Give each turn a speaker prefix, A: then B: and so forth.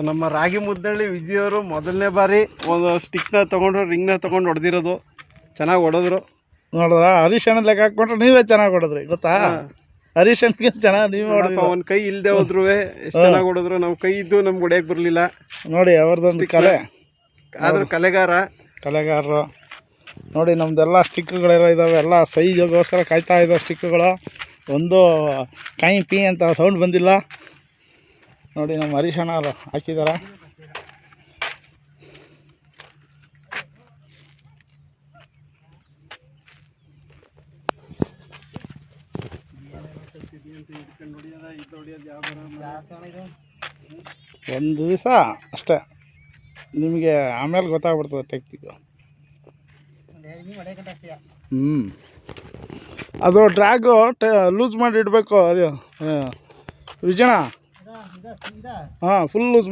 A: ನಮ್ಮ ರಾಗಿ ಮುದ್ದಳ್ಳಿ ವಿಜಯವರು ಮೊದಲನೇ ಬಾರಿ ಒಂದು ಸ್ಟಿಕ್ನ ತೊಗೊಂಡ್ರು, ರಿಂಗ್ನ ತೊಗೊಂಡು ಹೊಡೆದಿರೋದು. ಚೆನ್ನಾಗಿ ಹೊಡೆದ್ರು.
B: ನೋಡಿದ್ರ ಹರೀಶ್ ಅಣ್ಣ ಲೆಕ್ಕ ಹಾಕ್ಕೊಂಡ್ರೆ ನೀವೇ ಚೆನ್ನಾಗಿ ಹೊಡೆದ್ರಿ ಗೊತ್ತಾ. ಹರೀಶ್ ಅಣ್ಣಗೆ ಚೆನ್ನಾಗಿ ನೀವೇ ಹೊಡೆದ್ರಿ.
A: ಒಂದು ಕೈ ಇಲ್ಲದೆ ಹೋದ್ರು ಎಷ್ಟು ಚೆನ್ನಾಗಿ ಹೊಡೆದ್ರು. ನಮ್ಮ ಕೈ ಇದ್ದು ನಮ್ಗೆ ಹೊಡೆಯಕ್ಕೆ ಬರಲಿಲ್ಲ.
B: ನೋಡಿ ಅವ್ರದ್ದೊಂದು ಕಲೆ.
A: ಆದರೂ
B: ಕಲೆಗಾರರು ನೋಡಿ. ನಮ್ದೆಲ್ಲ ಸ್ಟಿಕ್ಗಳೆಲ್ಲ ಇದ್ದಾವೆ. ಎಲ್ಲ ಸೈಜ್ಗೋಸ್ಕರ ಕಾಯ್ತಾ ಇದ್ದಾವೆ ಸ್ಟಿಕ್ಗಳು. ಒಂದು ಕೈ ಪಿ ಅಂತ ಸೌಂಡ್ ಬಂದಿಲ್ಲ. ನೋಡಿ ನಮ್ಮ ಹರೀಶ್ ಅಣ್ಣ ಅವರು ಹಾಕಿದ್ದಾರೆ. ಒಂದು ದಿವಸ ಅಷ್ಟೇ, ನಿಮಗೆ ಆಮೇಲೆ ಗೊತ್ತಾಗ್ಬಿಡ್ತದೆ ಟೆಕ್ನಿಕ್ಕು. ಅದು ಡ್ರ್ಯಾಗು ಲೂಸ್ ಮಾಡಿ ಇಡಬೇಕು ವಿಜಯಣ್ಣ. ಹಾಂ, ಫುಲ್ ಲೂಸ್